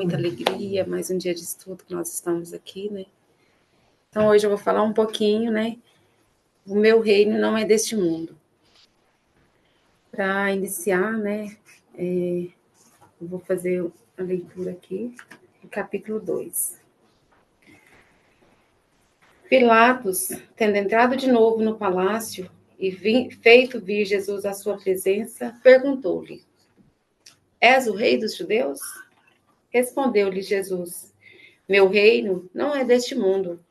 muita alegria, mais um dia de estudo que nós estamos aqui, né? Então, hoje eu vou falar um pouquinho, né? O meu reino não é deste mundo. Para iniciar, né? Eu vou fazer a leitura aqui, do capítulo 2. Pilatos, tendo entrado de novo no palácio e feito vir Jesus à sua presença, perguntou-lhe: És o rei dos judeus? Respondeu-lhe Jesus: Meu reino não é deste mundo.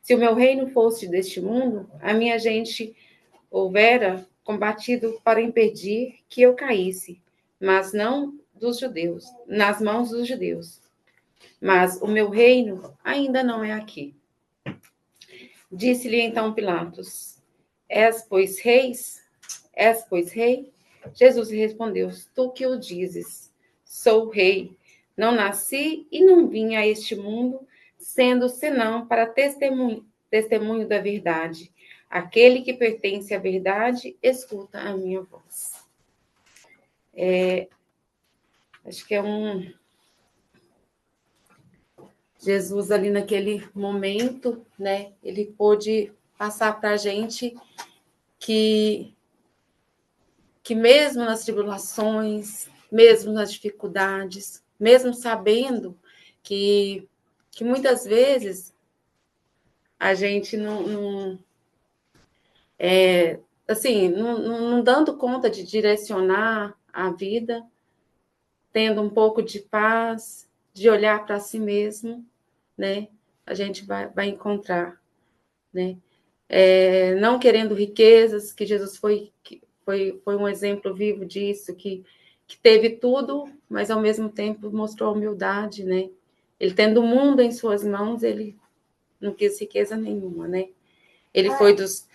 Se o meu reino fosse deste mundo, a minha gente houvera combatido para impedir que eu caísse, mas não dos judeus, nas mãos dos judeus. Mas o meu reino ainda não é aqui. Disse-lhe então Pilatos: És, pois, reis? És, pois, rei? Jesus lhe respondeu: Tu que o dizes, sou rei. Não nasci e não vim a este mundo, sendo senão para testemunho da verdade. Aquele que pertence à verdade, escuta a minha voz. Acho que é Jesus ali naquele momento, né? Ele pôde passar para a gente que mesmo nas tribulações, mesmo nas dificuldades, mesmo sabendo que muitas vezes a gente não dando conta de direcionar a vida, tendo um pouco de paz, de olhar para si mesmo, né? A gente vai encontrar, né? Não querendo riquezas, que Jesus foi um exemplo vivo disso, que teve tudo, mas ao mesmo tempo mostrou humildade, né? Ele tendo o mundo em suas mãos, ele não quis riqueza nenhuma, né? Ele foi dos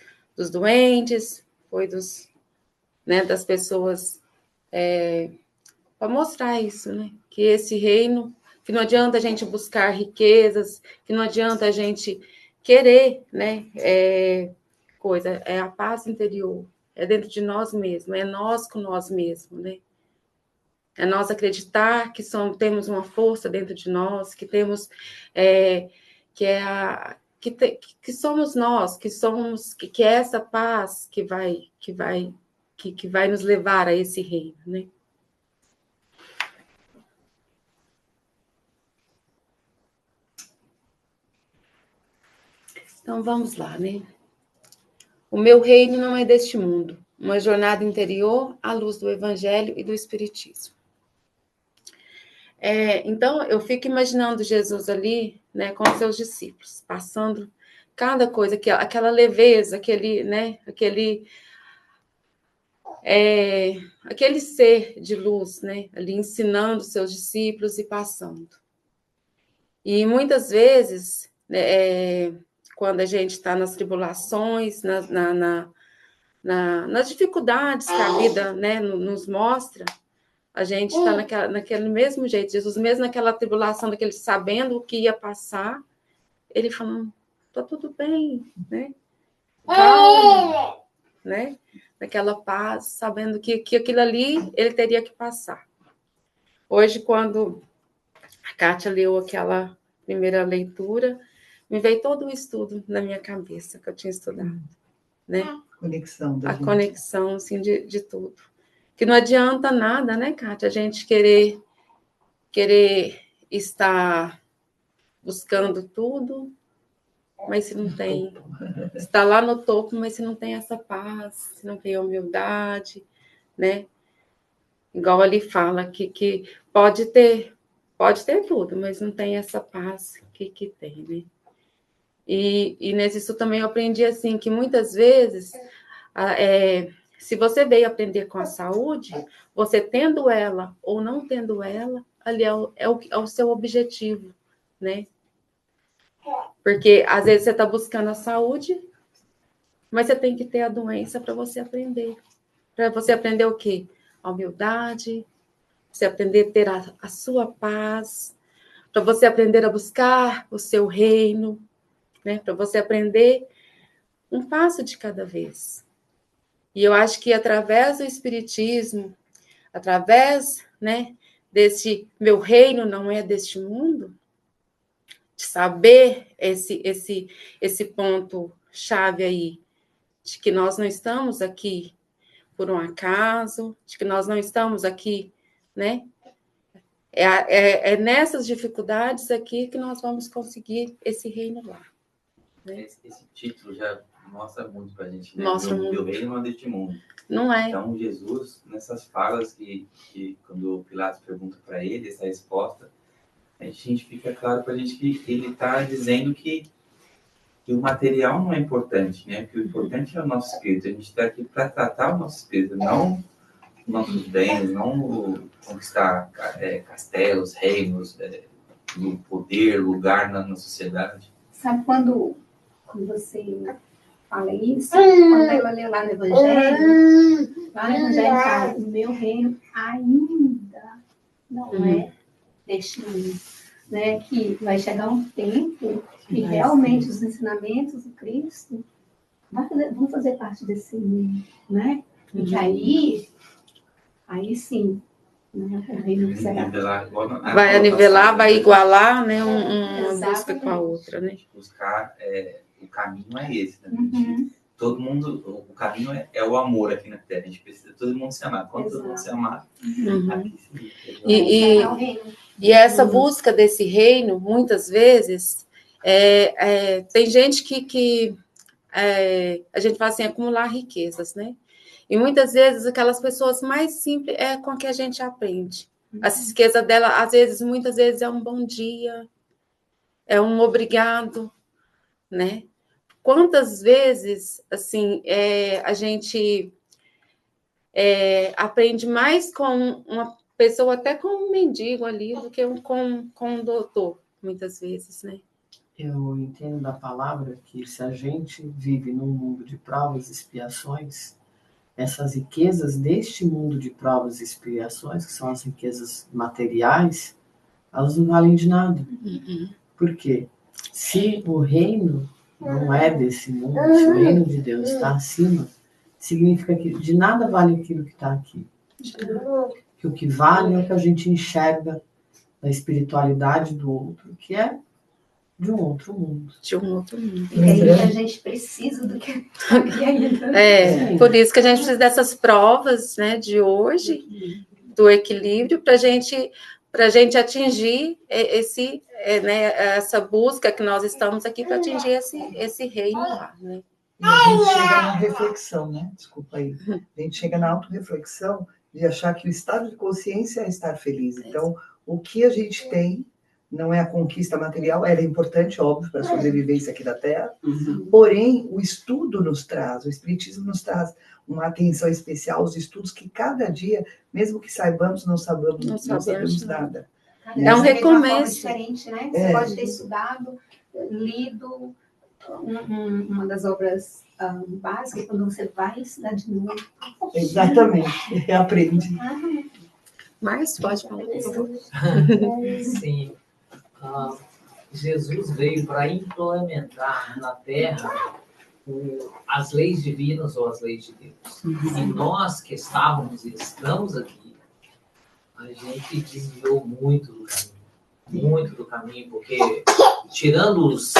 doentes, foi das pessoas, para mostrar isso, né? Que esse reino, que não adianta a gente buscar riquezas, que não adianta a gente querer, né? É a paz interior, é dentro de nós mesmos, é nós com nós mesmos, né? É nós acreditar que temos uma força dentro de nós, que temos, que somos nós, que é essa paz que vai nos levar a esse reino, né? Então vamos lá, né? O meu reino não é deste mundo. Uma jornada interior à luz do Evangelho e do Espiritismo. Então, eu fico imaginando Jesus ali, né, com os seus discípulos, passando cada coisa, aquela leveza, aquele ser de luz, né, ali ensinando os seus discípulos e passando. E muitas vezes, né, quando a gente está nas tribulações, nas dificuldades que a vida, né, nos mostra, a gente está naquele mesmo jeito. Jesus, mesmo naquela tribulação, daquele sabendo o que ia passar, ele falando, tá tudo bem, né? Calma, né? Naquela paz, sabendo que aquilo ali ele teria que passar. Hoje, quando a Kátia leu aquela primeira leitura, me veio todo o estudo na minha cabeça que eu tinha estudado, né? A conexão, assim, de tudo. Que não adianta nada, né, Kátia, a gente querer estar buscando tudo, mas se não tem, está lá no topo, mas se não tem essa paz, se não tem humildade, né? Igual ali fala que pode ter tudo, mas não tem essa paz que tem, né? E nisso também eu aprendi assim, que muitas vezes se você veio aprender com a saúde, você tendo ela ou não tendo ela, ali é o seu objetivo, né? Porque às vezes você está buscando a saúde, mas você tem que ter a doença para você aprender. Para você aprender o quê? A humildade, você aprender a ter a sua paz, para você aprender a buscar o seu reino, né? Para você aprender um passo de cada vez. E eu acho que através do Espiritismo, através, né, desse meu reino não é deste mundo, de saber esse ponto-chave aí, de que nós não estamos aqui por um acaso, de que nós não estamos aqui, né? É nessas dificuldades aqui que nós vamos conseguir esse reino lá. Né? Esse título já mostra muito para a gente, né? Mostra Meu muito. reino não é deste mundo. Não é. Então, Jesus, nessas falas que quando Pilatos pergunta para ele essa resposta, a gente fica claro para a gente que ele está dizendo que o material não é importante, né? Que o importante é o nosso espírito. A gente está aqui para tratar o nosso espírito, não nossos bens, não conquistar castelos, reinos, poder, lugar na sociedade. Sabe quando você fala isso, quando ela leu lá no Evangelho fala, o meu reino ainda não é deste mundo, né? Que vai chegar um tempo que realmente os ensinamentos do Cristo vão fazer parte desse mundo, né? E que aí sim, né? O reino será. Vai nivelar, vai igualar, né? Uma busca com a outra, né? Buscar, o caminho é esse, né? Todo mundo, o caminho é o amor aqui na Terra. A gente precisa todo mundo se amar. Quando todo mundo se amar, aqui sim. E essa busca desse reino, muitas vezes, tem gente que a gente fala assim, acumular riquezas, né? E muitas vezes aquelas pessoas mais simples é com que a gente aprende. A riqueza dela, às vezes, muitas vezes é um bom dia, é um obrigado, né? Quantas vezes, assim, a gente aprende mais com uma pessoa, até com um mendigo ali, do que com um doutor, muitas vezes, né? Eu entendo da palavra que se a gente vive num mundo de provas e expiações, essas riquezas deste mundo de provas e expiações, que são as riquezas materiais, elas não valem de nada. Por quê? Se o reino não é desse mundo, se o reino de Deus está acima, significa que de nada vale aquilo que está aqui. Que o que vale é o que a gente enxerga da espiritualidade do outro, que é de um outro mundo. De um outro mundo. E aí a gente precisa do que ainda. Por isso que a gente precisa dessas provas, né, de hoje, do equilíbrio, para a gente atingir essa busca que nós estamos aqui para atingir esse reino lá, né? E a gente chega na reflexão, né? Desculpa aí. A gente chega na autorreflexão de achar que o estado de consciência é estar feliz. Então, o que a gente tem não é a conquista material, ela é importante, óbvio, para a sobrevivência aqui da Terra, porém, o estudo nos traz, o Espiritismo nos traz uma atenção especial aos estudos que cada dia, mesmo que saibamos, não sabemos nada. É um recomeço. Diferente, né? Você pode ter estudado, lido uma das obras básicas, quando você vai estudar de novo. Exatamente, aprende. Mas pode falar. Sim. Jesus veio para implementar na Terra as leis divinas ou as leis de Deus. E nós que estávamos e estamos aqui, a gente desviou muito do caminho, porque tirando os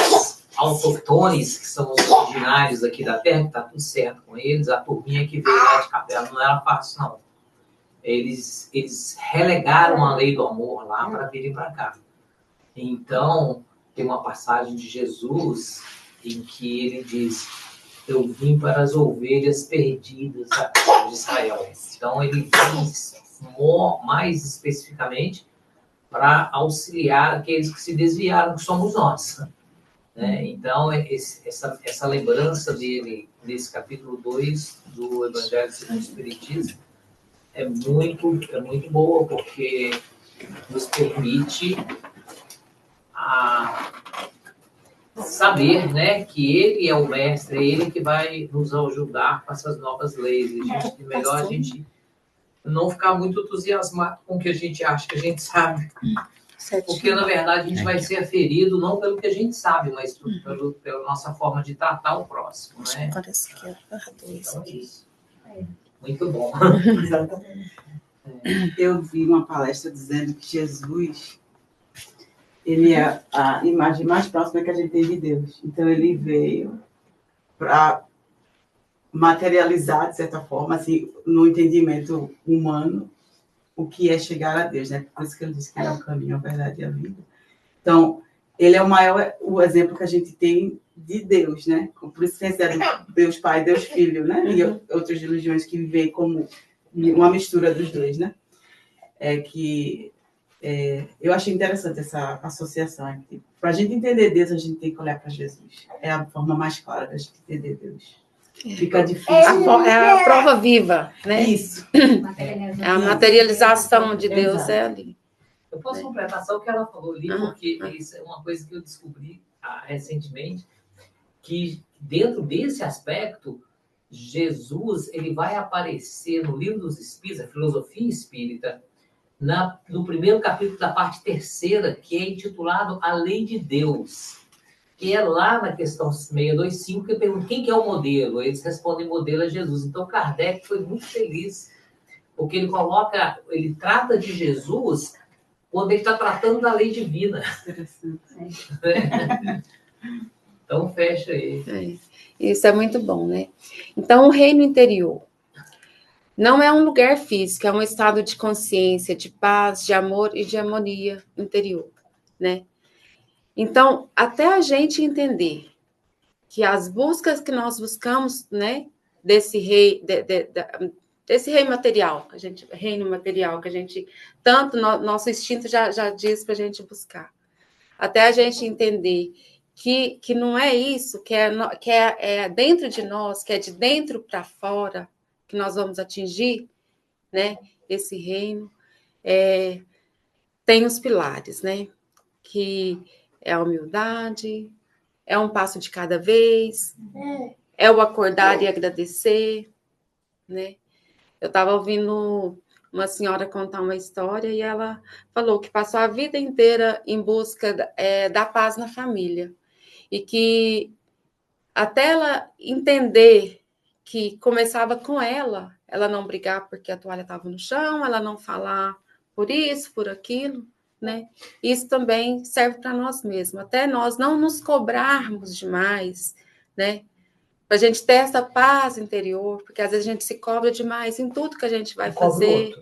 autoctones, que são os originários aqui da Terra, que está tudo certo com eles, a turminha que veio lá de Capela não era fácil, não. Eles relegaram a lei do amor lá para virem para cá. Então, tem uma passagem de Jesus em que ele diz: eu vim para as ovelhas perdidas de Israel. Então, ele vem mais especificamente para auxiliar aqueles que se desviaram, que somos nós. Né? Então, essa lembrança dele, nesse capítulo 2 do Evangelho segundo o Espiritismo, é muito boa, porque nos permite saber, né, que ele é o mestre, é ele que vai nos ajudar com essas novas leis. É melhor a gente não ficar muito entusiasmado com o que a gente acha que a gente sabe. Porque, na verdade, a gente vai ser ferido não pelo que a gente sabe, mas pela nossa forma de tratar o próximo. Né? Parece que é dois aqui. Muito bom. Exatamente. Eu vi uma palestra dizendo que Jesus, ele é a imagem mais próxima que a gente tem de Deus. Então, ele veio para materializar, de certa forma, assim, no entendimento humano, o que é chegar a Deus, né? Por isso que eu disse que ele é o caminho, a verdade e a vida. Então, ele é o exemplo que a gente tem de Deus, né? Por isso que é Deus Pai, Deus Filho, né? E outras religiões que vivem como uma mistura dos dois, né? Eu achei interessante essa associação. Para a gente entender Deus, a gente tem que olhar para Jesus. É a forma mais clara da gente entender Deus. Fica difícil. É a prova viva, né? Isso. É a materialização de Deus. Exato. É ali. Eu posso completar só o que ela falou ali, porque isso é uma coisa que eu descobri recentemente, que dentro desse aspecto, Jesus ele vai aparecer no Livro dos Espíritos, a Filosofia Espírita, no primeiro capítulo da parte terceira, que é intitulado A Lei de Deus, que é lá na questão 625, que pergunta quem que é o modelo. Eles respondem modelo é Jesus. Então, Kardec foi muito feliz, porque ele trata de Jesus quando ele está tratando da lei divina. Então, fecha aí. Isso é muito bom, né? Então, o reino interior não é um lugar físico, é um estado de consciência, de paz, de amor e de harmonia interior, né? Então, até a gente entender que as buscas que nós buscamos, né, desse reino material, reino material que a gente tanto nosso instinto já diz para a gente buscar, até a gente entender que não é isso, que é dentro de nós, que é de dentro para fora que nós vamos atingir, né, esse reino, tem os pilares, né, que é a humildade, é um passo de cada vez, é o acordar e agradecer, né? Eu estava ouvindo uma senhora contar uma história e ela falou que passou a vida inteira em busca da paz na família e que até ela entender que começava com ela não brigar porque a toalha estava no chão, ela não falar por isso, por aquilo, né? Isso também serve para nós mesmos, até nós não nos cobrarmos demais, né? Para a gente ter essa paz interior, porque às vezes a gente se cobra demais em tudo que a gente vai fazer.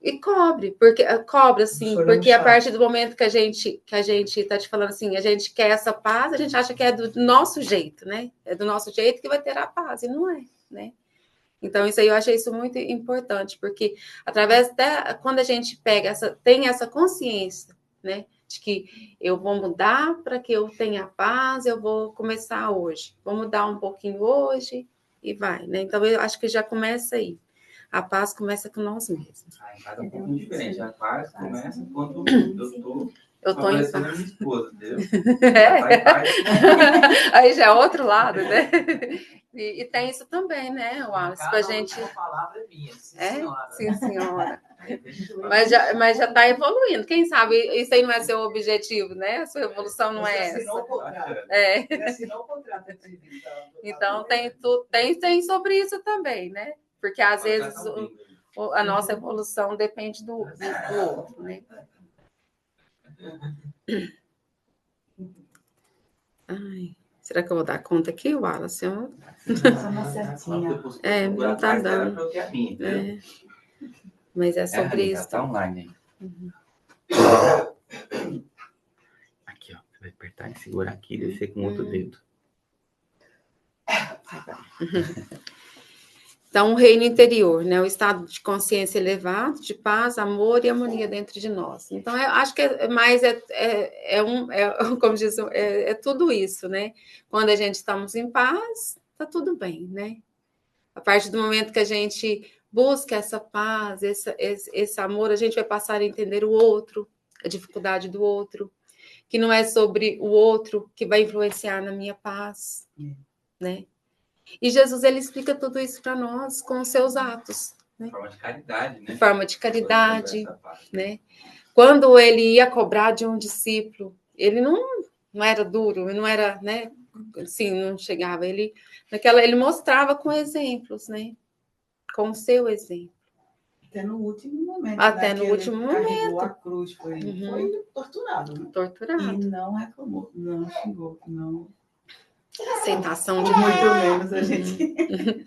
E cobre, porque cobra, assim, porque a partir do momento que a gente está te falando assim, a gente quer essa paz, a gente acha que é do nosso jeito, né? É do nosso jeito que vai ter a paz, e não é, né? Então, isso aí eu achei isso muito importante, porque através quando a gente tem essa consciência, né? De que eu vou mudar para que eu tenha paz, eu vou começar hoje. Vou mudar um pouquinho hoje e vai, né? Então, eu acho que já começa aí. A paz começa com nós mesmos. Cada um pouquinho diferente. A paz começa quando eu tô em paz. Minha esposa, entendeu? Aí já é outro lado, né? E tem isso também, né, Wallace? Pra gente. A palavra é minha, sim, senhora. Sim, senhora. Mas já está evoluindo. Quem sabe isso aí não é seu objetivo, né? A sua evolução não é essa. Assinou o contrato. Então tem sobre isso também, né? Porque às vezes a nossa evolução depende do outro, né? Ai, será que eu vou dar conta aqui, Wallace? Não tá dando. Mas é sobre isso. Tá online aí. Aqui, ó. Você vai apertar e segurar aqui e descer com outro dedo. Então, o reino interior, né? O estado de consciência elevado, de paz, amor e harmonia dentro de nós. Então, eu acho que como diz, é tudo isso, né? Quando a gente estamos em paz, tá tudo bem, né? A partir do momento que a gente busca essa paz, esse amor, a gente vai passar a entender o outro, a dificuldade do outro, que não é sobre o outro que vai influenciar na minha paz, né? E Jesus, ele explica tudo isso para nós com os seus atos. Né? Forma de caridade, né? Forma de caridade, né? Quando ele ia cobrar de um discípulo, ele não era duro, não era, né? Assim, não chegava. Ele mostrava com exemplos, né? Com o seu exemplo. Até no último momento. Até no né, que último ele carregou momento. a cruz, foi torturado, né? Torturado. E não reclamou, não xingou, não. Aceitação de Muito muito. menos a gente.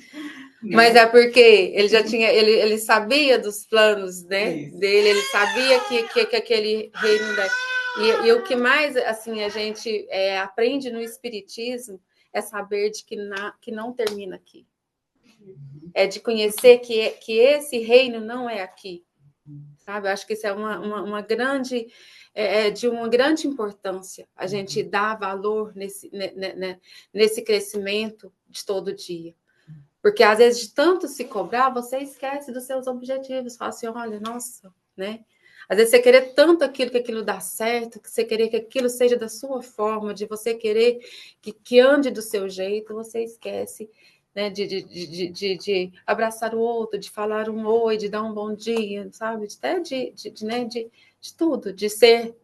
Mas é porque ele já tinha, ele sabia dos planos, né, Isso. dele, ele sabia que aquele reino e o que mais assim a gente aprende no espiritismo é saber de que não termina aqui. É de conhecer que esse reino não é aqui. Sabe? Eu acho que isso é uma grande de uma grande importância a gente dar valor nesse crescimento de todo dia. Porque às vezes de tanto se cobrar, você esquece dos seus objetivos. Fala assim, olha, nossa, né? Às vezes você querer tanto aquilo que aquilo dá certo, que você querer que aquilo seja da sua forma, de você querer que ande do seu jeito, você esquece, né, de abraçar o outro, de falar um oi, de dar um bom dia, sabe? Até de tudo, de ser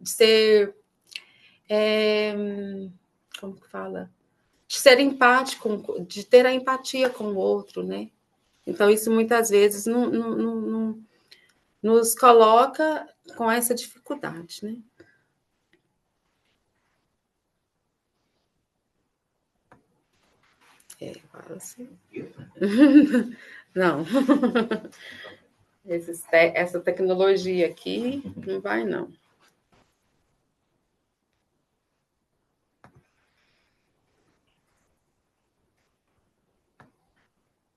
como que fala? De ser empático, de ter a empatia com o outro, né? Então, isso muitas vezes não nos coloca com essa dificuldade, né? Fala assim. Não. Essa tecnologia aqui não vai, não.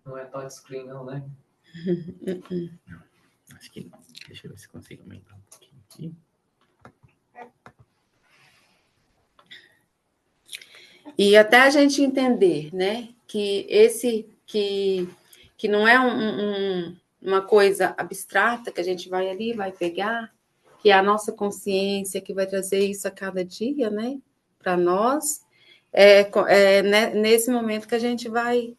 Não é touchscreen, não, né? Acho que não. Deixa eu ver se consigo aumentar um pouquinho aqui. E até a gente entender, né, que não é uma coisa abstrata que a gente vai ali, vai pegar, que é a nossa consciência que vai trazer isso a cada dia, né, para nós, nesse momento que a gente vai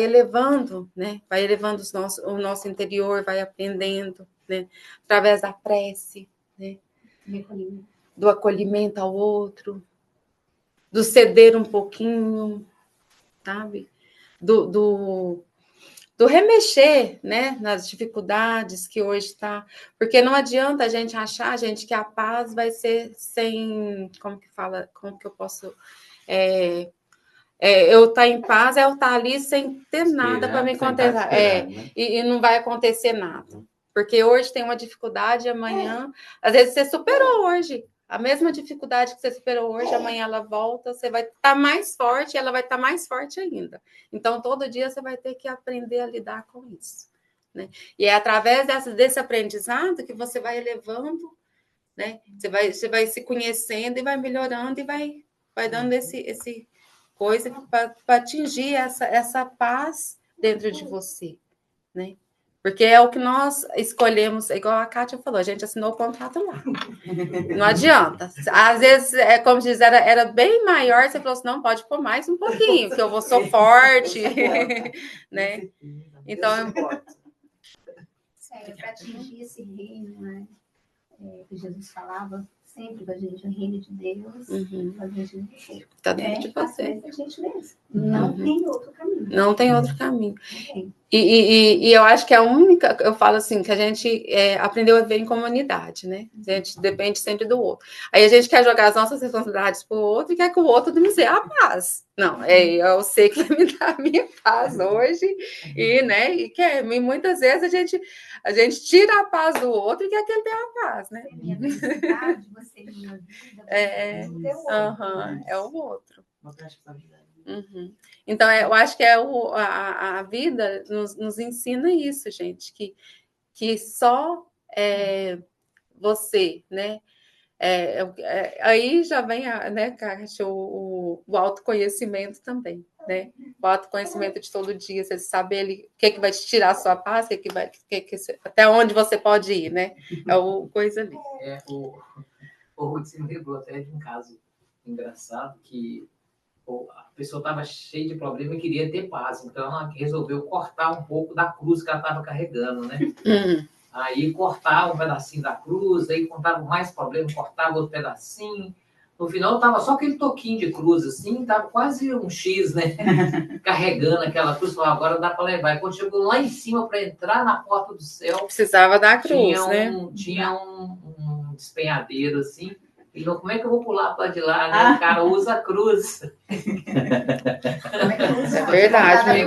elevando, né, vai elevando o nosso interior, vai aprendendo, né, através da prece, né, do acolhimento ao outro, do ceder um pouquinho, sabe? Do remexer, né, nas dificuldades que hoje está. Porque não adianta a gente achar, gente, que a paz vai ser sem. Como que fala? Como que eu posso. Eu estar em paz é eu estar ali sem ter nada para me acontecer. Né? E não vai acontecer nada. Porque hoje tem uma dificuldade, amanhã. Às vezes você superou hoje. A mesma dificuldade que você superou hoje, amanhã ela volta, você vai estar mais forte e ela vai estar mais forte ainda. Então, todo dia você vai ter que aprender a lidar com isso. Né? E é através desse aprendizado que você vai elevando, né? Você vai se conhecendo e vai melhorando e vai dando esse coisa para atingir essa paz dentro de você, né? Porque é o que nós escolhemos, igual a Kátia falou, a gente assinou o contrato lá. Não adianta. Às vezes, como diz, era bem maior, você falou assim, não, pode pôr mais um pouquinho, que eu sou forte. Né? Então, para atingir esse reino, né, que Jesus falava sempre da gente, o reino de Deus, a gente tá dentro de você. A gente mesmo. Não tem outro caminho. Não tem outro caminho. E eu acho que a única, eu falo assim, que a gente aprendeu a viver em comunidade, né? A gente depende sempre do outro. Aí a gente quer jogar as nossas responsabilidades para o outro e quer que o outro nos dê a paz. Não, eu sei que vai me dar a minha paz hoje, e muitas vezes a gente tira a paz do outro e quer que ele dê a paz, né? Minha felicidade, você minha vida, é o outro. Então, eu acho que a vida nos ensina isso, gente, que só você, né? Aí já vem, né, Kátia, o autoconhecimento também, né? O autoconhecimento de todo dia, você saber ali, o que vai te tirar a sua paz, até onde você pode ir, né? É o coisa ali. O Ruth se me lembrou até de um caso engraçado que a pessoa estava cheia de problema e queria ter paz, então ela resolveu cortar um pouco da cruz que ela estava carregando, né? Aí cortava um pedacinho da cruz, aí contava mais problema, cortava outro pedacinho, No final tava só aquele toquinho de cruz, assim, tava quase um X, né? Carregando aquela cruz, falou, agora dá para levar. E quando chegou lá em cima para entrar na porta do céu, precisava da cruz, né? Tinha um despenhadeiro, assim. E não, como é que eu vou pular para de lá, né? O cara usa a cruz. É verdade.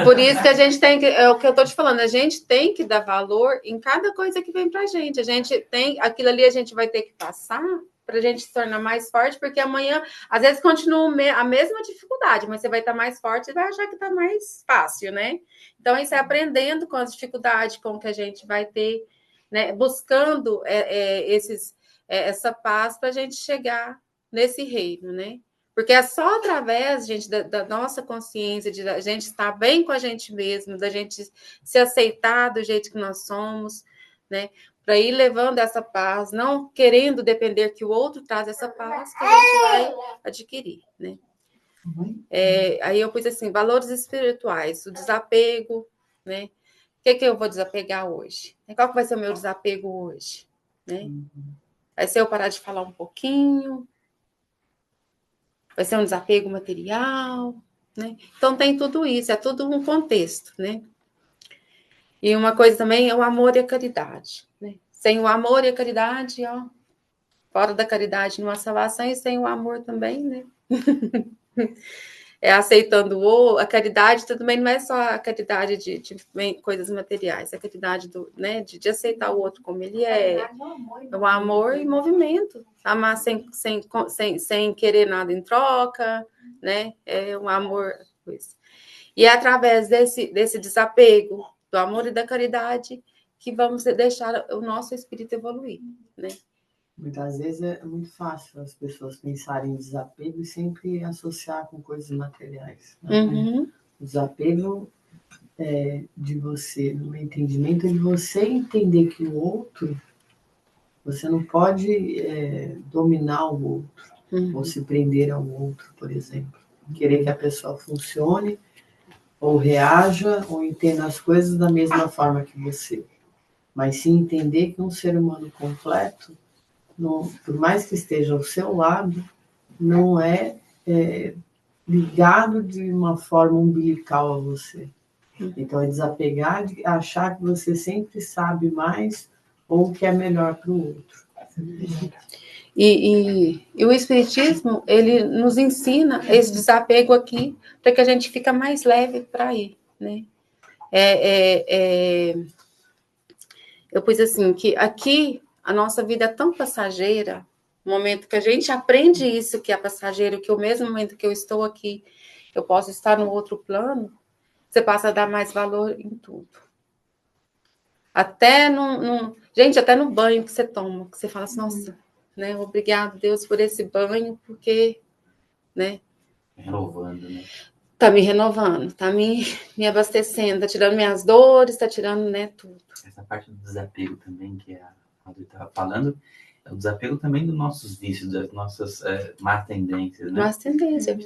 Por isso que a gente tem que, é o que eu tô te falando, a gente tem que dar valor em cada coisa que vem pra gente. A gente tem, aquilo ali a gente vai ter que passar para a gente se tornar mais forte, porque amanhã, às vezes, continua a mesma dificuldade, mas você vai estar mais forte e vai achar que está mais fácil, né? Então, isso é aprendendo com as dificuldades, com o que a gente vai ter, né? Buscando essa paz para a gente chegar nesse reino, né? Porque é só através, gente, da nossa consciência, de a gente estar bem com a gente mesmo, da gente se aceitar do jeito que nós somos, né? Para ir levando essa paz, não querendo depender que o outro traz essa paz, que a gente vai adquirir, né? Aí eu pus assim, valores espirituais, o desapego, né? O que eu vou desapegar hoje? Qual que vai ser o meu desapego hoje? Né? Vai ser eu parar de falar um pouquinho? Vai ser um desapego material? Né? Então tem tudo isso, é tudo um contexto, né? E uma coisa também é o amor e a caridade, né? Sem o amor e a caridade, ó, fora da caridade não há salvação, e sem o amor também, né? Aceitando a caridade também não é só a caridade de coisas materiais, a caridade né, de aceitar o outro como ele é, o amor e movimento, amar sem querer nada em troca, né? É um amor, coisa. E é através desse desapego do amor e da caridade que vamos deixar o nosso espírito evoluir, né? Muitas vezes é muito fácil as pessoas pensarem em desapego e sempre associar com coisas materiais. Né? Uhum. O desapego de você, no meu entendimento, é de você entender que o outro, você não pode dominar o outro, ou se prender ao outro, por exemplo. Querer que a pessoa funcione, ou reaja, ou entenda as coisas da mesma forma que você. Mas sim entender que um ser humano completo, por mais que esteja ao seu lado, não é ligado de uma forma umbilical a você. Então, é desapegar de achar que você sempre sabe mais ou o que é melhor para o outro. E o Espiritismo, ele nos ensina esse desapego aqui, para que a gente fique mais leve para ir, né? Eu pus assim, que aqui a nossa vida é tão passageira, no momento que a gente aprende isso, que é passageiro, que o mesmo momento que eu estou aqui, eu posso estar no outro plano, você passa a dar mais valor em tudo. Gente, até no banho que você toma, que você fala assim, nossa, né? Obrigado, Deus, por esse banho, porque, né? Renovando, né? Tá me renovando, tá me abastecendo, tá tirando minhas dores, tá tirando, né, tudo. Essa parte do desapego também, que a Adri estava falando, é o desapego também dos nossos vícios, das nossas más tendências, né? Más tendências.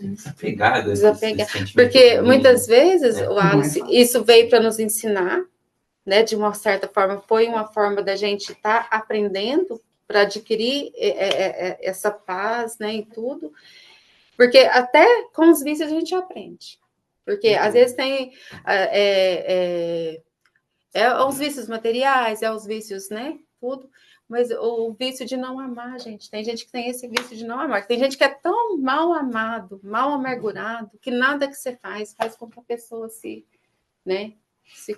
Desapegar. Porque muitas vezes, o Alice, isso veio para nos ensinar, né, de uma certa forma, foi uma forma da gente estar aprendendo para adquirir essa paz, né, e tudo, porque até com os vícios a gente aprende, porque às vezes tem os vícios materiais, os vícios, né, tudo, mas o vício de não amar, gente, tem gente que tem esse vício de não amar, tem gente que é tão mal amado, mal amargurado, que nada que você faz com que a pessoa se, né,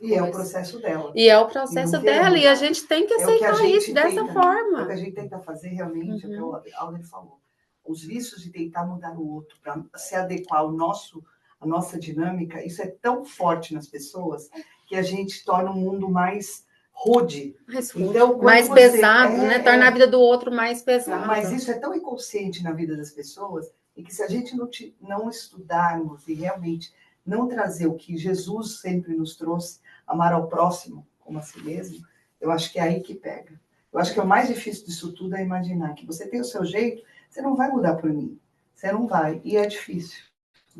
e é o processo dela. E é o processo dela, e a gente tem que aceitar isso dessa forma. O que a gente tenta fazer realmente, é o que a Audrey falou. Os vícios de tentar mudar o outro para se adequar a nossa dinâmica, isso é tão forte nas pessoas que a gente torna o mundo mais rude. Então, mais pesado, né? Torna a vida do outro mais pesada. Mas isso é tão inconsciente na vida das pessoas, e que se a gente não estudarmos e realmente não trazer o que Jesus sempre nos trouxe, amar ao próximo como a si mesmo, eu acho que é aí que pega. Eu acho que o mais difícil disso tudo é imaginar que você tem o seu jeito, você não vai mudar por mim. Você não vai, e é difícil.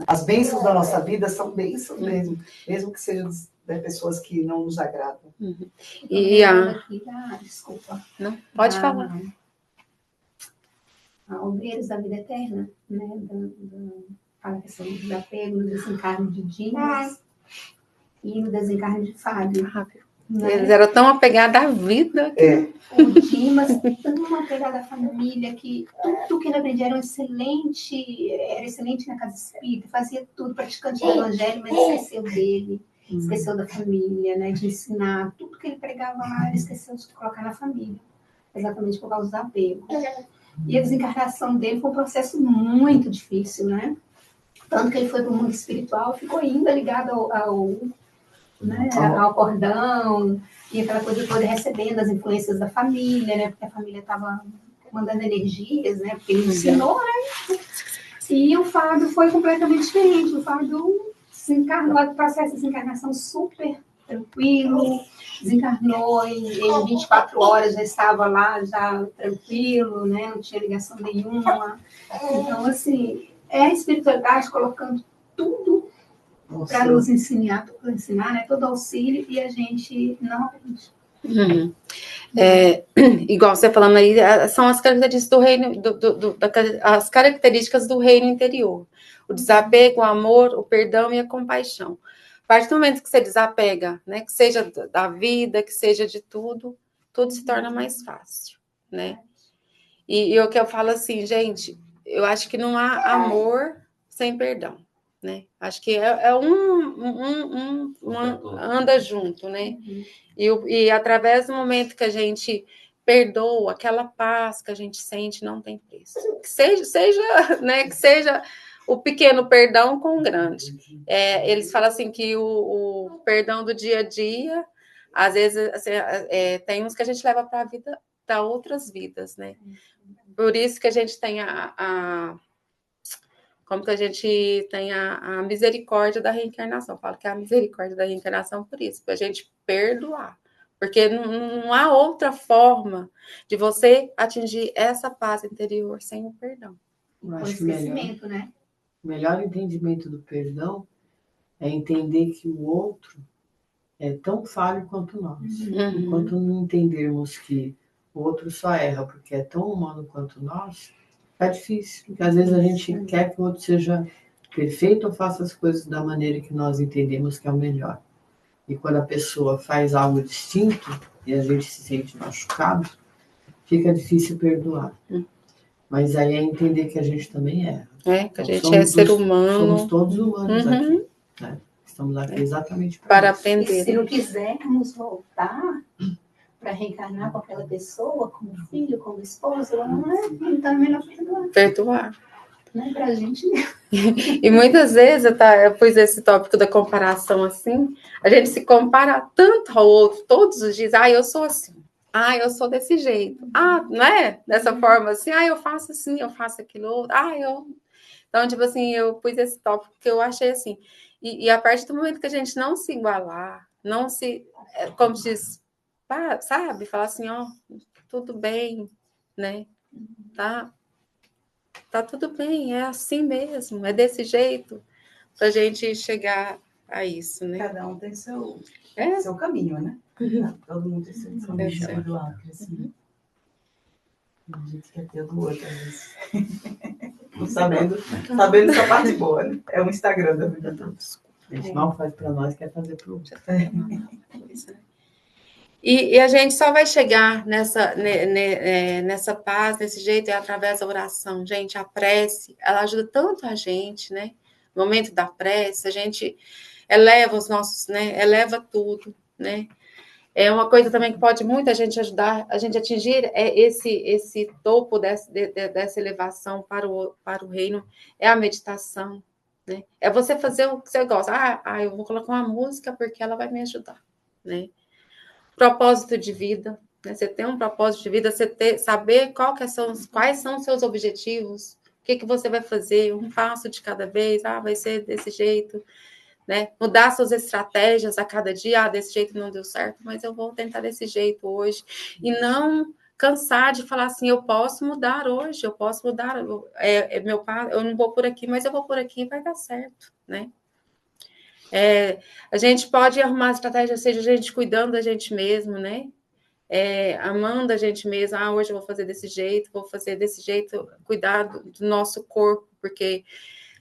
As bênçãos da nossa vida são bênçãos mesmo, mesmo que sejam de pessoas que não nos agradam. Desculpa. Não, pode falar. Aldeias da Vida Eterna, né? Fala a questão do desapego, no desencarne de Dimas e no desencarne de Fábio. Né? Eles eram tão apegados à vida. O Dimas, tão apegado à família, que tudo que ele aprendia era excelente na casa espírita, fazia tudo, praticante do evangelho, mas esqueceu dele, esqueceu da família, né, de ensinar. Tudo que ele pregava lá, ele esqueceu de colocar na família, exatamente por causa do apego. E a desencarnação dele foi um processo muito difícil, né? Tanto que ele foi para o mundo espiritual, ficou ainda ligado ao cordão, e aquela coisa toda, recebendo as influências da família, né? Porque a família estava mandando energias, né? Porque ele ensinou, né? E o Fábio foi completamente diferente. O Fábio desencarnou, o processo de desencarnação super tranquilo, desencarnou em 24 horas, já estava lá, já tranquilo, né? Não tinha ligação nenhuma. Então, assim, é a espiritualidade colocando tudo para nos ensinar, né? Todo auxílio, e a gente não aprende. Igual você falando aí, são as características do reino, as características do reino interior. O desapego, o amor, o perdão e a compaixão. A partir do momento que você desapega, né, que seja da vida, que seja de tudo se torna mais fácil, né? E o que eu falo assim, gente, eu acho que não há amor sem perdão, né? Acho que anda junto, né? E através do momento que a gente perdoa, aquela paz que a gente sente não tem preço. Que seja, né, que seja o pequeno perdão com o grande. Eles falam assim que o perdão do dia a dia, às vezes, assim, tem uns que a gente leva para a vida, para outras vidas, né? Por isso que a gente tem como que a gente tem a misericórdia da reencarnação. Eu falo que é a misericórdia da reencarnação por isso, para a gente perdoar. Porque não há outra forma de você atingir essa paz interior sem o perdão. Eu acho que o melhor entendimento do perdão é entender que o outro é tão falho quanto nós. Enquanto não entendermos que o outro só erra porque é tão humano quanto nós, é difícil. Porque às vezes a gente quer que o outro seja perfeito ou faça as coisas da maneira que nós entendemos que é o melhor. E quando a pessoa faz algo distinto e a gente se sente machucado, fica difícil perdoar. Mas aí é entender que a gente também erra. Que a gente é ser humano. Somos todos humanos aqui. Né? Estamos aqui exatamente para aprender. E se não quisermos voltar para reencarnar com aquela pessoa, como filho, como esposa, então é melhor perdoar. Né? Para a gente mesmo. E muitas vezes, eu pus esse tópico da comparação assim, a gente se compara tanto ao outro, todos os dias, eu sou assim, eu sou desse jeito, não é? Dessa forma assim, eu faço assim, eu faço aquilo outro, Então, tipo assim, eu pus esse tópico que eu achei assim, e a partir do momento que a gente não se igualar, não se, como diz, sabe, falar assim, tudo bem, né, tá tudo bem, é assim mesmo, é desse jeito, pra gente chegar a isso, né? Cada um tem seu caminho, né? Todo mundo tem seu caminho do lado, assim. A gente quer ter o do outro, às vezes. sabendo essa parte boa, né? É o Instagram da vida todos. A gente mal faz para nós, quer fazer para o outro. E a gente só vai chegar nessa paz, desse jeito, através da oração. Gente, a prece, ela ajuda tanto a gente, né? No momento da prece, a gente eleva os nossos, né? Eleva tudo, né? É uma coisa também que pode muito a gente ajudar a gente a atingir esse topo dessa elevação para o reino, é a meditação, né? É você fazer o que você gosta. Eu vou colocar uma música porque ela vai me ajudar, né? Propósito de vida, né? Você ter um propósito de vida, saber quais são os seus objetivos, o que você vai fazer, um passo de cada vez, vai ser desse jeito, né? Mudar suas estratégias a cada dia, desse jeito não deu certo, mas eu vou tentar desse jeito hoje, e não cansar de falar assim, eu posso mudar hoje, eu posso mudar, meu pai, eu não vou por aqui, mas eu vou por aqui e vai dar certo, né? A gente pode arrumar estratégia, seja a gente cuidando da gente mesmo, né? amando a gente mesmo. Hoje eu vou fazer desse jeito, cuidar do nosso corpo, porque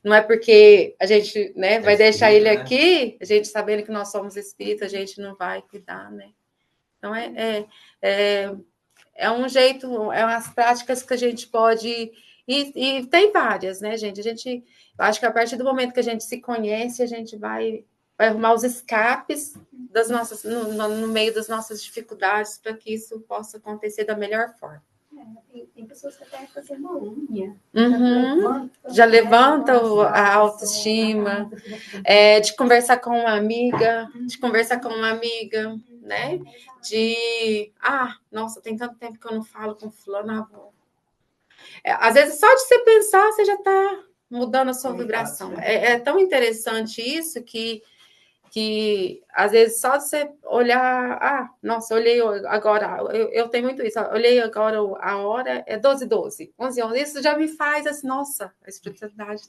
não é porque a gente, né, vai deixar ele aqui, a gente sabendo que nós somos espírito, a gente não vai cuidar, né? Então, é um jeito, é umas práticas que a gente pode... E tem várias, né, gente? Eu acho que a partir do momento que a gente se conhece, a gente vai arrumar os escapes das nossas, no meio das nossas dificuldades, para que isso possa acontecer da melhor forma. Tem pessoas que até fazem uma unha. Já levanta a autoestima, de conversar com uma amiga, né? Nossa, tem tanto tempo que eu não falo com fulano. Às vezes, só de você pensar, você já está mudando a sua vibração. É tão interessante isso que às vezes só de você olhar, nossa, olhei agora, eu tenho muito isso, olhei agora a hora, é 12h12, 11h11, isso já me faz assim, nossa, a espiritualidade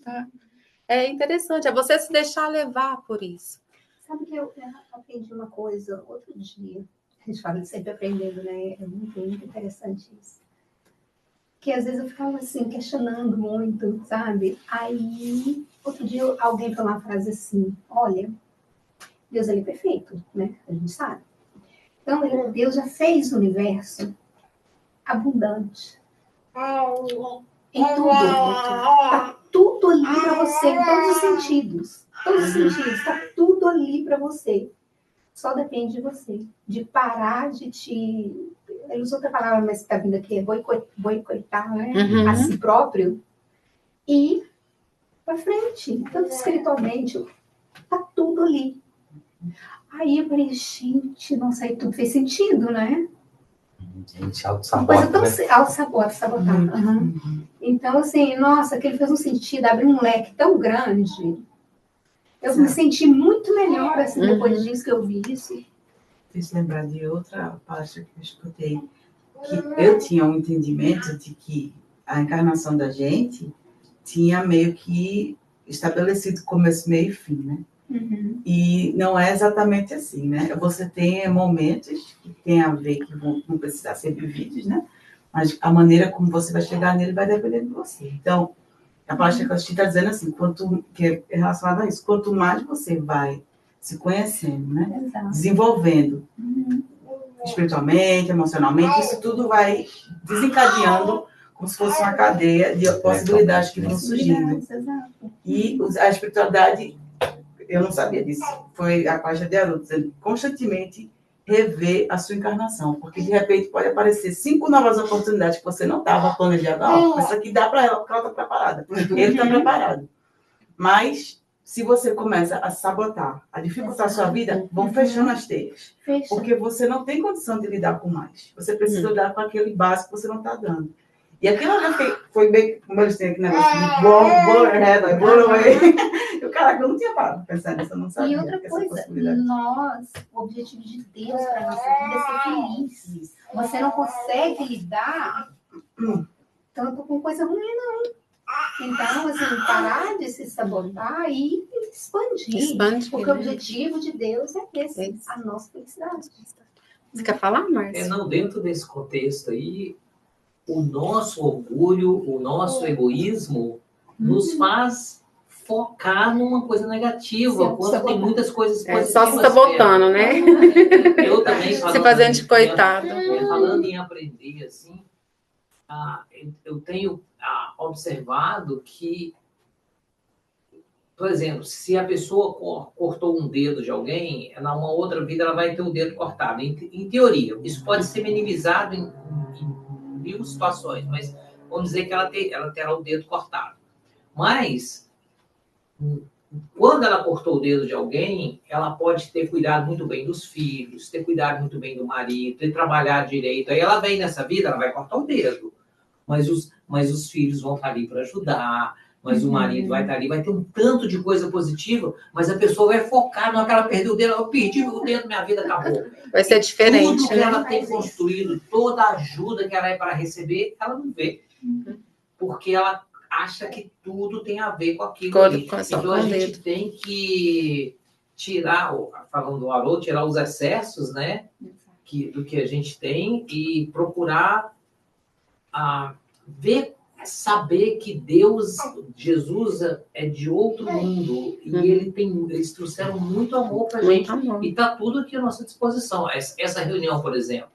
é interessante, é você se deixar levar por isso. Sabe que eu aprendi uma coisa outro dia, a gente fala de sempre aprendendo, né? É muito, muito interessante isso. Que às vezes eu ficava assim, questionando muito, sabe? Aí, outro dia alguém falou uma frase assim, olha, Deus ele é perfeito, né? A gente sabe. Então, Deus já fez o universo abundante. Em tudo. Está tudo ali para você, em todos os sentidos. Todos os sentidos, está tudo ali para você. Só depende de você. De parar de te... Eu uso outra palavra, mas está vindo aqui, é boicotar, né? A si próprio. E para frente. Tanto espiritualmente, está tudo ali. Aí eu falei, gente, nossa, aí tudo fez sentido, né? Gente, auto-sabota, né? Auto-sabotar. Então, assim, nossa, aquele fez um sentido, abriu um leque tão grande. Eu me senti muito melhor, assim, depois disso que eu vi isso. Fiz lembrar de outra palestra que eu escutei, que eu tinha um entendimento de que a encarnação da gente tinha meio que estabelecido começo, meio e fim, né? E não é exatamente assim, né? Você tem momentos que tem a ver, que vão precisar ser vividos, né? Mas a maneira como você vai chegar nele vai depender de você. Então, a palestra que eu está dizendo assim, que é relacionada a isso, quanto mais você vai se conhecendo, né? Exato. Desenvolvendo espiritualmente, emocionalmente, isso tudo vai desencadeando como se fosse uma cadeia de possibilidades que vão surgindo. E a espiritualidade, eu não sabia disso, foi a palestra de Haroldo dizendo, constantemente rever a sua encarnação, porque de repente pode aparecer 5 novas oportunidades que você não estava planejando. Isso aqui dá para ela, porque ela está preparada. Ele está preparado. Mas, se você começa a sabotar, a dificultar a sua vida, vão fechando as teias. Porque você não tem condição de lidar com mais. Você precisa lidar com aquele básico que você não está dando. E aquilo foi bem, como eles têm aqui negócio de blow ahead, blow away. Eu, caraca, eu não tinha parado de pensar nisso, eu não sabia. E outra coisa, o objetivo de Deus para a nossa vida é ser feliz. Você não consegue lidar tanto com coisa ruim, não. Então, assim, parar de se sabotar e expandir. Porque o objetivo de Deus é esse, a nossa felicidade. Você quer falar, Márcio? Não, dentro desse contexto aí, o nosso orgulho, o nosso egoísmo nos faz focar numa coisa negativa, quando tem muitas coisas positivas. Só se sabotando, né? Eu também se fazendo de coitado. Falando em aprender, assim, eu tenho observado que, por exemplo, se a pessoa cortou um dedo de alguém, numa outra vida ela vai ter o dedo cortado. Em teoria, isso pode ser minimizado em mil situações, mas vamos dizer que ela terá o dedo cortado. Mas, quando ela cortou o dedo de alguém, ela pode ter cuidado muito bem dos filhos, ter cuidado muito bem do marido, ter trabalhado direito. Aí ela vem nessa vida, ela vai cortar o dedo. Mas os filhos vão estar ali para ajudar, mas o marido vai estar ali, vai ter um tanto de coisa positiva, mas a pessoa vai focar, não é que ela perdeu o dedo, eu perdi o dedo, minha vida acabou. Vai ser diferente. Tudo que ela tem construído, toda a ajuda que ela é para receber, ela não vê. Porque ela acha que tudo tem a ver com aquilo ali. Então a gente tem que tirar, falando do Haroldo, tirar os excessos, né? do que a gente tem e procurar saber que Deus, Jesus é de outro mundo e eles trouxeram muito amor para a gente e está tudo aqui à nossa disposição. Essa reunião, por exemplo,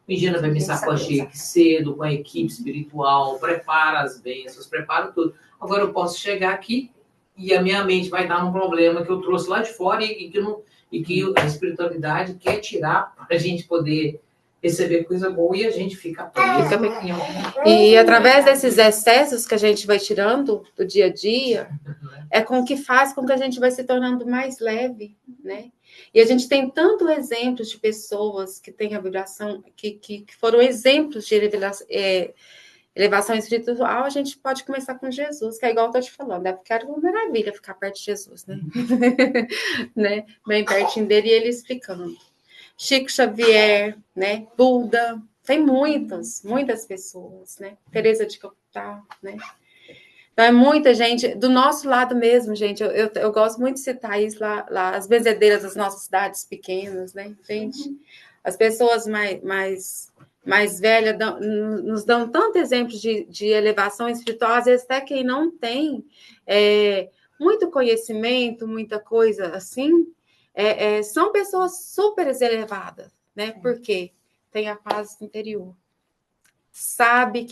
o Ingênua vai me sacochear cedo com a equipe espiritual, prepara as bênçãos, prepara tudo. Agora eu posso chegar aqui e a minha mente vai dar um problema que eu trouxe lá de fora e que a espiritualidade quer tirar para a gente poder receber coisa boa e a gente fica preso. E através desses excessos que a gente vai tirando do dia a dia, é com que faz com que a gente vai se tornando mais leve, né? E a gente tem tanto exemplos de pessoas que têm a vibração, que foram exemplos de elevação espiritual. A gente pode começar com Jesus, que é igual eu estou te falando, porque era uma maravilha ficar perto de Jesus, né? Né? Bem pertinho dele e ele explicando. Chico Xavier, né? Buda, tem muitas pessoas, né? Teresa de Calcutá, né? Então, é muita gente, do nosso lado mesmo, gente, eu gosto muito de citar isso lá as benzedeiras das nossas cidades pequenas, né? Gente, as pessoas mais velhas nos dão tanto exemplo de elevação espiritual, às vezes até quem não tem muito conhecimento, muita coisa assim, são pessoas super elevadas, né? Porque tem a paz interior. Sabe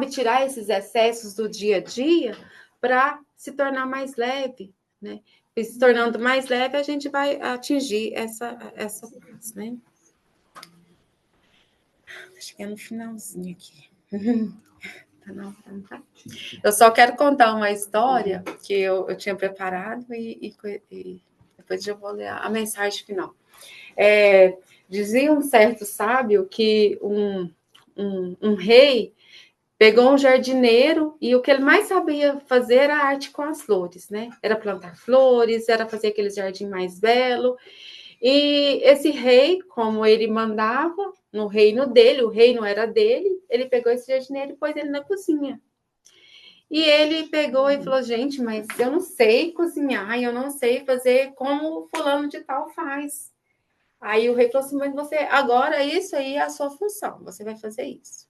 tirar esses excessos do dia a dia para se tornar mais leve, né? E se tornando mais leve, a gente vai atingir essa paz, né? Cheguei no finalzinho aqui. Tá. Eu só quero contar uma história que eu tinha preparado e depois eu vou ler a mensagem final. Dizia um certo sábio que um rei pegou um jardineiro e o que ele mais sabia fazer era arte com as flores, né? Era plantar flores, era fazer aquele jardim mais belo. E esse rei, como ele mandava no reino dele, o reino era dele, ele pegou esse jardineiro e pôs ele na cozinha. E ele pegou e falou, gente, mas eu não sei cozinhar, eu não sei fazer como o fulano de tal faz. Aí o rei falou assim, mas você, agora isso aí é a sua função, você vai fazer isso.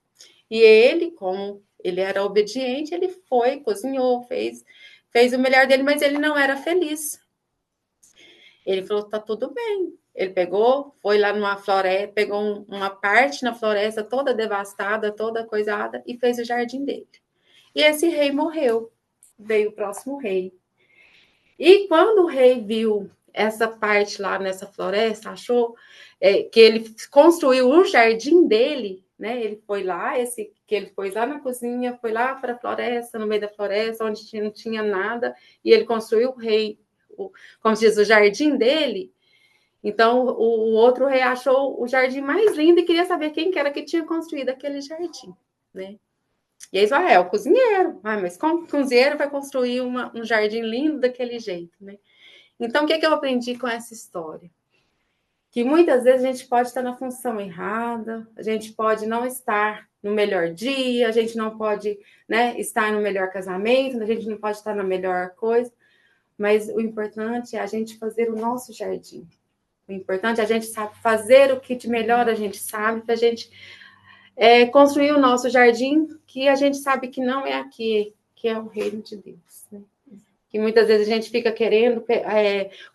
E ele, como ele era obediente, ele foi, cozinhou, fez o melhor dele, mas ele não era feliz. Ele falou, tá tudo bem. Ele pegou, foi lá numa floresta, pegou uma parte na floresta toda devastada, toda coisada, e fez o jardim dele. E esse rei morreu. Veio o próximo rei. E quando o rei viu essa parte lá nessa floresta, achou que ele construiu um jardim dele, né? Ele foi lá, ele foi lá na cozinha, foi lá para a floresta, no meio da floresta, onde não tinha nada, e ele construiu o rei, como diz, o jardim dele. Então, o outro rei achou o jardim mais lindo e queria saber quem que era que tinha construído aquele jardim, né? E aí, o cozinheiro. Mas como o cozinheiro vai construir um jardim lindo daquele jeito, né? Então, o que eu aprendi com essa história? Que muitas vezes a gente pode estar na função errada, a gente pode não estar no melhor dia, a gente não pode, né, estar no melhor casamento, a gente não pode estar na melhor coisa, mas o importante é a gente fazer o nosso jardim. O importante é a gente sabe fazer o que de melhor a gente sabe, para a gente construir o nosso jardim, que a gente sabe que não é aqui, que é o reino de Deus, né? Que muitas vezes a gente fica querendo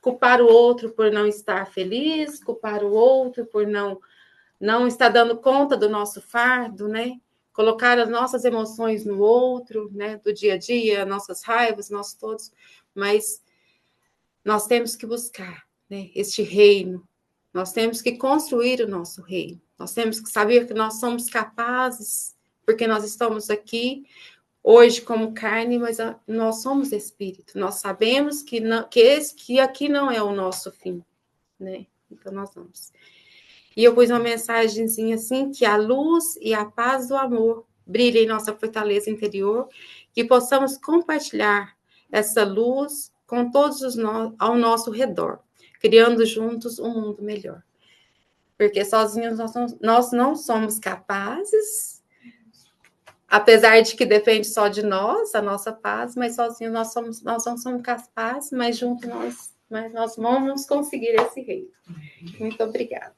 culpar o outro por não estar feliz, culpar o outro por não estar dando conta do nosso fardo, né? Colocar as nossas emoções no outro, né? Do dia a dia, nossas raivas, nós todos, mas nós temos que buscar, né, este reino, nós temos que construir o nosso reino, nós temos que saber que nós somos capazes, porque nós estamos aqui hoje como carne, mas nós somos espírito, nós sabemos que aqui não é o nosso fim, né? Então nós vamos. E eu pus uma mensagenzinha assim, que a luz e a paz do amor brilhem em nossa fortaleza interior, que possamos compartilhar essa luz com todos ao nosso redor, criando juntos um mundo melhor. Porque sozinhos nós não somos capazes, apesar de que depende só de nós, a nossa paz, mas sozinhos nós não somos capazes, mas juntos nós vamos conseguir esse reino. Muito obrigada.